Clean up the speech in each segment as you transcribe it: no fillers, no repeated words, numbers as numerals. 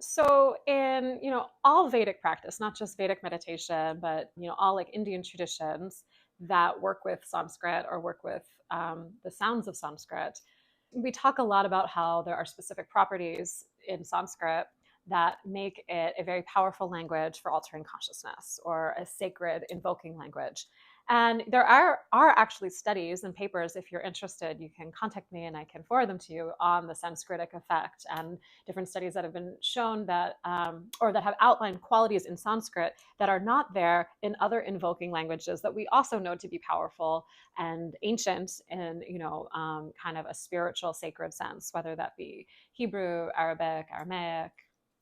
So in, all Vedic practice, not just Vedic meditation, but, all like Indian traditions that work with Sanskrit or work with the sounds of Sanskrit, we talk a lot about how there are specific properties in Sanskrit that make it a very powerful language for altering consciousness or a sacred invoking language. And there are actually studies and papers. If you're interested, you can contact me and I can forward them to you on the Sanskritic effect and different studies that have been shown that, or that have outlined qualities in Sanskrit that are not there in other invoking languages that we also know to be powerful and ancient in, kind of a spiritual sacred sense, whether that be Hebrew, Arabic, Aramaic,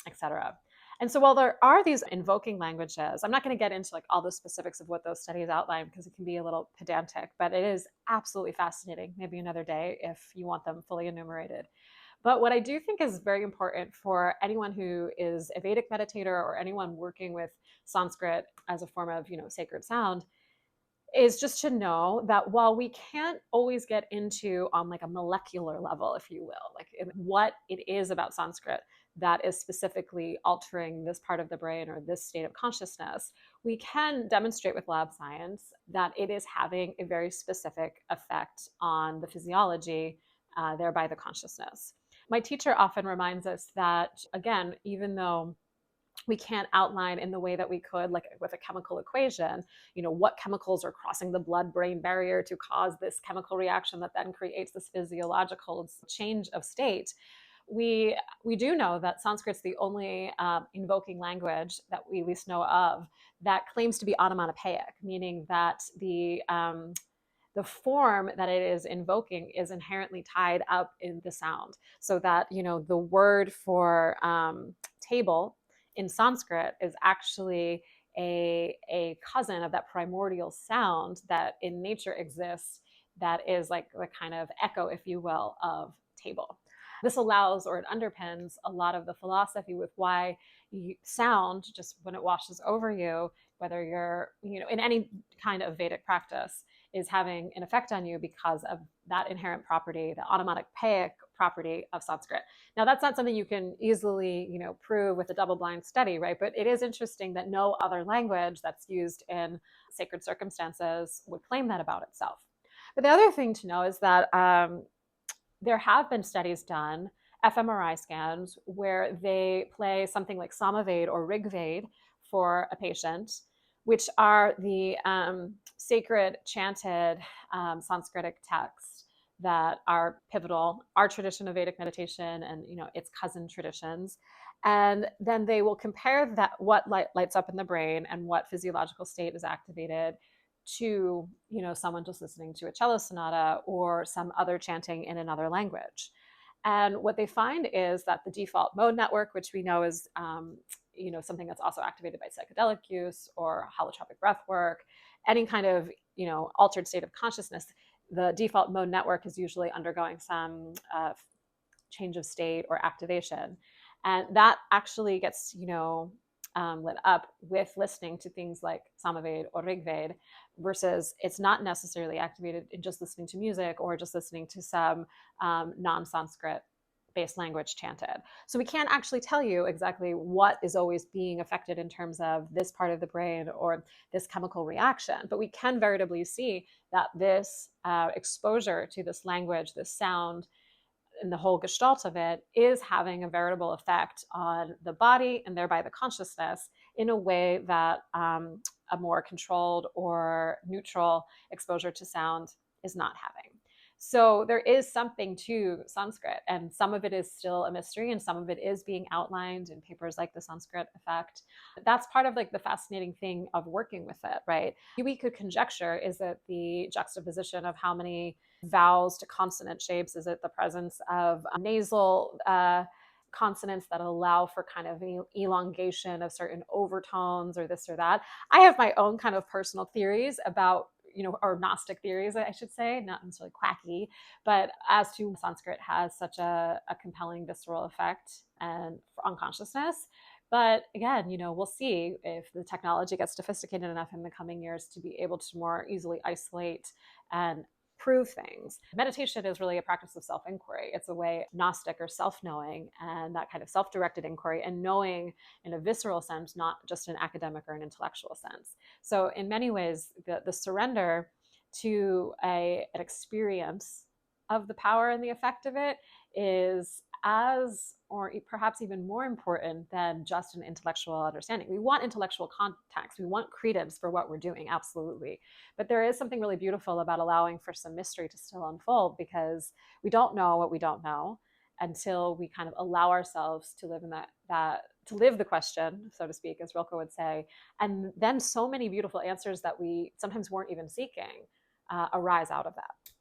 etc. And so while there are these invoking languages, I'm not going to get into like all the specifics of what those studies outline because it can be a little pedantic, but it is absolutely fascinating. Maybe another day if you want them fully enumerated. But what I do think is very important for anyone who is a Vedic meditator or anyone working with Sanskrit as a form of, sacred sound is just to know that while we can't always get into on like a molecular level, if you will, like what it is about Sanskrit that is specifically altering this part of the brain or this state of consciousness, we can demonstrate with lab science that it is having a very specific effect on the physiology, thereby the consciousness. My teacher often reminds us that, again, even though we can't outline in the way that we could, like with a chemical equation, what chemicals are crossing the blood-brain barrier to cause this chemical reaction that then creates this physiological change of state. We do know that Sanskrit's the only invoking language that we at least know of that claims to be onomatopoeic, meaning that the form that it is invoking is inherently tied up in the sound, so that the word for table in Sanskrit is actually a cousin of that primordial sound that in nature exists, that is like the kind of echo, if you will, of table. This allows, or it underpins, a lot of the philosophy with why sound, just when it washes over you, whether you're in any kind of Vedic practice, is having an effect on you because of that inherent property, the onomatopoeic property of Sanskrit. Now, that's not something you can easily, prove with a double-blind study, right? But it is interesting that no other language that's used in sacred circumstances would claim that about itself. But the other thing to know is that there have been studies done, FMRI scans, where they play something like Sama Veda or Rig Veda for a patient, which are the sacred chanted Sanskritic texts that are pivotal, our tradition of Vedic meditation and its cousin traditions. And then they will compare that, what lights up in the brain and what physiological state is activated, to someone just listening to a cello sonata or some other chanting in another language. And what they find is that the default mode network, which we know is something that's also activated by psychedelic use or holotropic breath work, any kind of altered state of consciousness, the default mode network is usually undergoing some change of state or activation. And that actually gets lit up with listening to things like Sama Veda or Rig Veda, versus it's not necessarily activated in just listening to music or just listening to some non-Sanskrit based language chanted. So we can't actually tell you exactly what is always being affected in terms of this part of the brain or this chemical reaction, but we can veritably see that this exposure to this language, this sound, and the whole gestalt of it is having a veritable effect on the body and thereby the consciousness in a way that a more controlled or neutral exposure to sound is not having. So there is something to Sanskrit, and some of it is still a mystery, and some of it is being outlined in papers like the Sanskrit effect. That's part of like the fascinating thing of working with it, right? We could conjecture, is it the juxtaposition of how many vowels to consonant shapes? Is it the presence of nasal consonants that allow for kind of elongation of certain overtones or this or that? I have my own kind of personal theories about, or Gnostic theories, I should say, not necessarily quacky, but as to Sanskrit has such a compelling visceral effect and on consciousness. But again, we'll see if the technology gets sophisticated enough in the coming years to be able to more easily isolate and prove things. Meditation is really a practice of self-inquiry. It's a way, Gnostic or self-knowing, and that kind of self-directed inquiry, and knowing in a visceral sense, not just an academic or an intellectual sense. So in many ways, the surrender to an experience of the power and the effect of it is as, or perhaps even more important than just an intellectual understanding. We want intellectual context. We want credence for what we're doing, absolutely. But there is something really beautiful about allowing for some mystery to still unfold, because we don't know what we don't know until we kind of allow ourselves to live in that to live the question, so to speak, as Rilke would say. And then so many beautiful answers that we sometimes weren't even seeking arise out of that.